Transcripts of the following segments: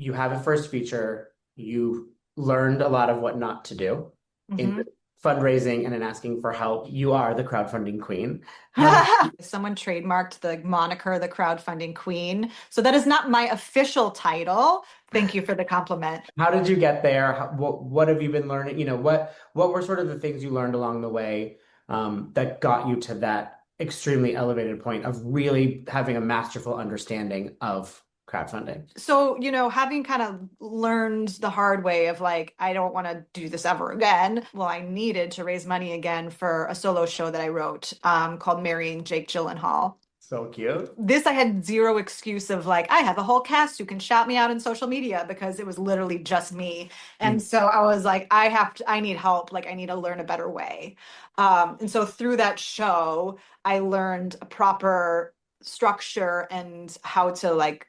you have a first feature, you learned a lot of what not to do in Hmm. fundraising and in asking for help. You are the crowdfunding queen. How did Someone trademarked the moniker, the crowdfunding queen. So that is not my official title. Thank you for the compliment. how did you get there? What have you been learning? What were sort of the things you learned along the way that got you to that extremely elevated point of really having a masterful understanding of crowdfunding? So, having kind of learned the hard way of like, I don't want to do this ever again. Well, I needed to raise money again for a solo show that I wrote called Marrying Jake Gyllenhaal. So cute. This I had zero excuse of like, I have a whole cast who can shout me out in social media because it was literally just me. And so I was like, I need help. Like, I need to learn a better way. And so through that show, I learned a proper structure and how to like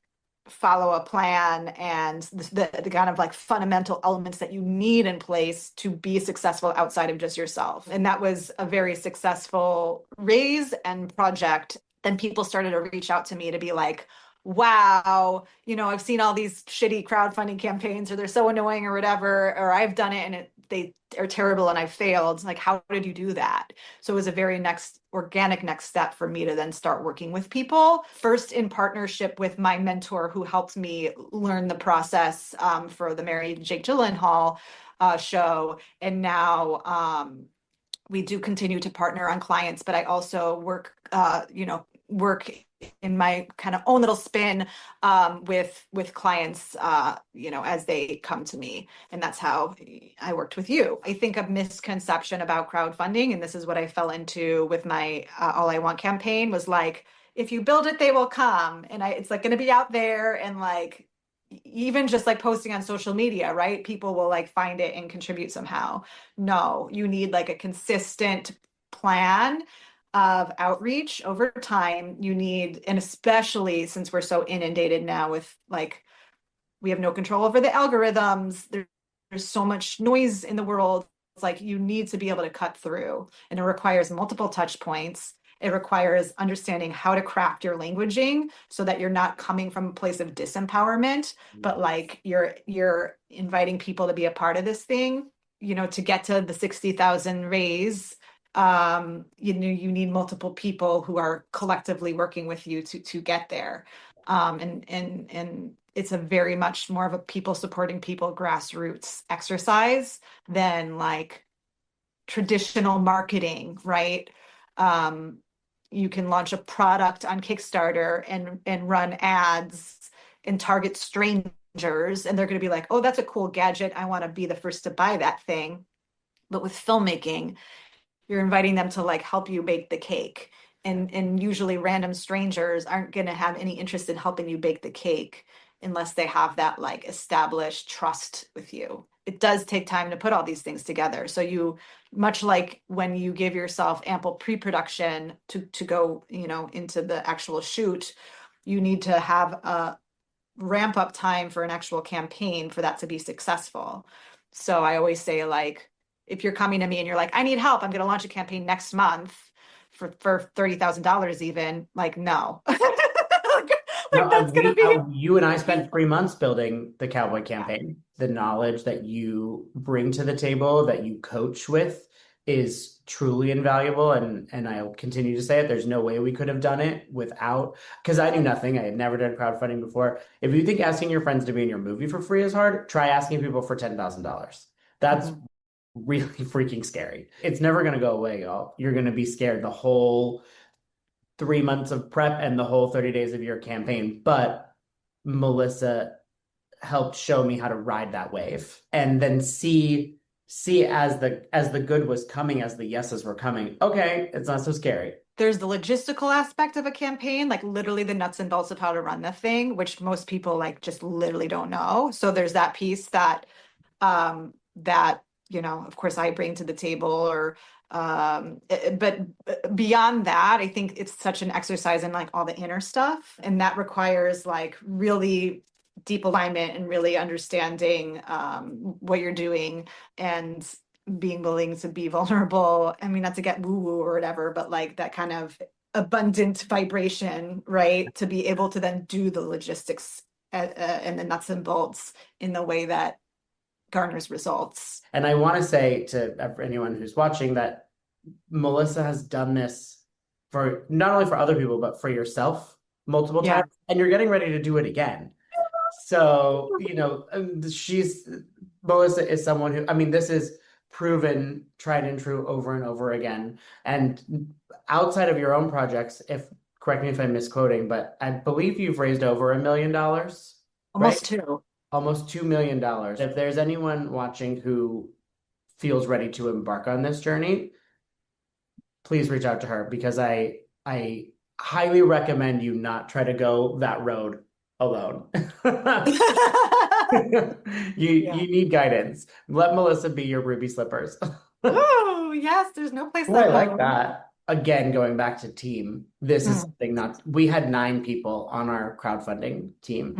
follow a plan and the kind of like fundamental elements that you need in place to be successful outside of just yourself. And that was a very successful raise and project. Then people started to reach out to me to be like, wow, I've seen all these shitty crowdfunding campaigns or they're so annoying or whatever, or I've done it and they are terrible and I failed. Like, how did you do that? So it was a very organic next step for me to then start working with people. First in partnership with my mentor who helped me learn the process for the Mary Jake Gyllenhaal show. And now we do continue to partner on clients, but I also work in my kind of own little spin with clients, as they come to me, and that's how I worked with you. I think a misconception about crowdfunding, and this is what I fell into with my All I Want campaign, was like, if you build it, they will come, and it's like going to be out there, and like even just like posting on social media, right? People will like find it and contribute somehow. No, you need like a consistent plan of outreach over time. You need, and especially since we're so inundated now with like, we have no control over the algorithms. There's so much noise in the world. It's like you need to be able to cut through, and it requires multiple touch points. It requires understanding how to craft your languaging so that you're not coming from a place of disempowerment, but like you're inviting people to be a part of this thing. To get to the 60,000 raise, you need multiple people who are collectively working with you to get there. And it's a very much more of a people supporting people grassroots exercise than like traditional marketing, right? Um, you can launch a product on Kickstarter and run ads and target strangers, and they're going to be like, "Oh, that's a cool gadget. I want to be the first to buy that thing." But with filmmaking, you're inviting them to like help you bake the cake. And usually random strangers aren't going to have any interest in helping you bake the cake unless they have that like established trust with you. It does take time to put all these things together. So you, much like when you give yourself ample pre-production to go, into the actual shoot, you need to have a ramp up time for an actual campaign for that to be successful. So I always say, like, if you're coming to me and you're like, I need help, I'm going to launch a campaign next month for $30,000 even, like, no. No, Like that's going to be you and I spent 3 months building the Cowboy campaign. The knowledge that you bring to the table, that you coach with, is truly invaluable. And I'll continue to say it. There's no way we could have done it without, because I knew nothing. I had never done crowdfunding before. If you think asking your friends to be in your movie for free is hard, try asking people for $10,000. That's Mhm. really freaking scary. It's never going to go away, y'all. You're going to be scared the whole 3 months of prep and the whole 30 days of your campaign. But Melissa helped show me how to ride that wave and then see as the good was coming, as the yeses were coming. Okay, it's not so scary. There's the logistical aspect of a campaign, like literally the nuts and bolts of how to run the thing, which most people like just literally don't know. So there's that piece that of course I bring to the table, or but beyond that, I think it's such an exercise in like all the inner stuff, and that requires like really deep alignment and really understanding what you're doing and being willing to be vulnerable. I mean, not to get woo-woo or whatever, but like that kind of abundant vibration, right? To be able to then do the logistics and the nuts and bolts in the way that garners results. And I want to say to anyone who's watching that Melissa has done this for not only for other people, but for yourself multiple Yeah. times, and you're getting ready to do it again. So, Melissa is someone who, I mean, this is proven, tried and true over and over again. And outside of your own projects, correct me if I'm misquoting, but I believe you've raised over $1 million, right? Almost two. Almost $2 million. If there's anyone watching who feels ready to embark on this journey, please reach out to her because I highly recommend you not try to go that road alone. You Yeah. need guidance. Let Melissa be your ruby slippers. Oh, yes, there's no place Oh, I like like home. that. Again, going back to team, this is Mm, something not we had 9 people on our crowdfunding team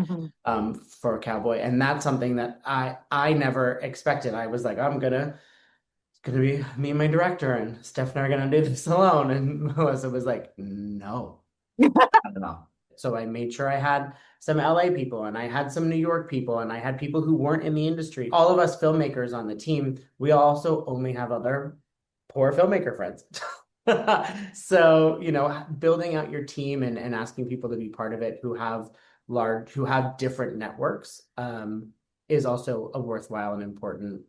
mhm. for Cowboy, and that's something that I never expected. I was like, it's gonna be me and my director, and Steph and I are gonna do this alone. And Melissa was like, no, not at all. So I made sure I had some LA people and I had some New York people and I had people who weren't in the industry. All of us filmmakers on the team, we also only have other poor filmmaker friends. So, building out your team and asking people to be part of it who have different networks, is also a worthwhile and important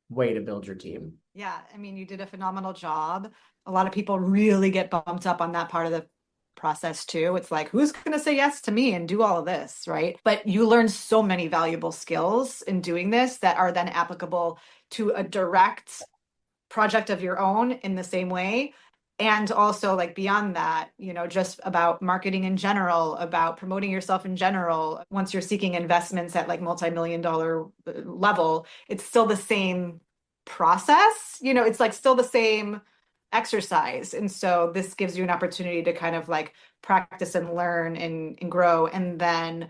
way to build your team. Yeah, I mean, you did a phenomenal job. A lot of people really get bumped up on that part of the process too. It's like, who's going to say yes to me and do all of this, right? But you learn so many valuable skills in doing this that are then applicable to a direct project of your own in the same way. And also, like beyond that, just about marketing in general, about promoting yourself in general. Once you're seeking investments at like multi-million dollar level, it's still the same process. It's like still the same exercise. And so this gives you an opportunity to kind of like practice and learn and grow. And then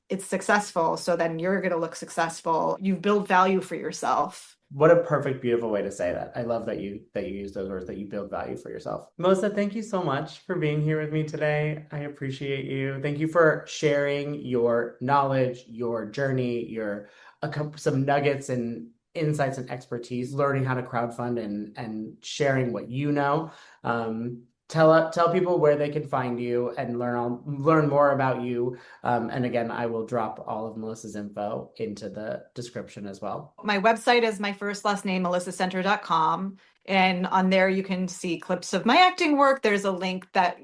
it's successful. So then you're going to look successful. You build value for yourself. What a perfect, beautiful way to say that. I love that you use those words, that you build value for yourself. Melissa, thank you so much for being here with me today. I appreciate you. Thank you for sharing your knowledge, your journey, some nuggets and insights and expertise, learning how to crowdfund and sharing what you know. Tell people where they can find you and learn more about you. And again, I will drop all of Melissa's info into the description as well. My website is my first last name, melissacenter.com. And on there, you can see clips of my acting work. There's a link that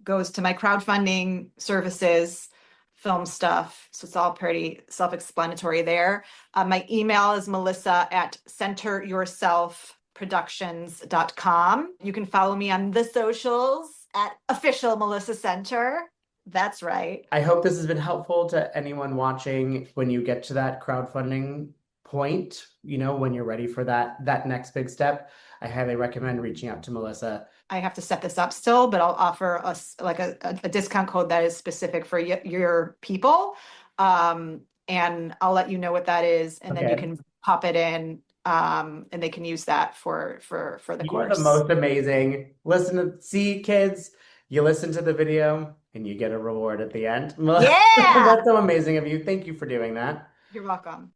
goes to my crowdfunding services, film stuff. So it's all pretty self-explanatory there. My email is melissa@centeryourselfproductions.com. You can follow me on the socials at official Melissa Center. That's right. I hope this has been helpful to anyone watching when you get to that crowdfunding point, when you're ready for that next big step. I highly recommend reaching out to Melissa. I have to set this up still, but I'll offer us like a discount code that is specific for your people. And I'll let you know what that is, and then you Okay. can pop it in, and they can use that for the You're the course. most amazing. See, kids, you listen to the video and you get a reward at the end. Yeah, That's so amazing of you. Thank you for doing that. you're welcome.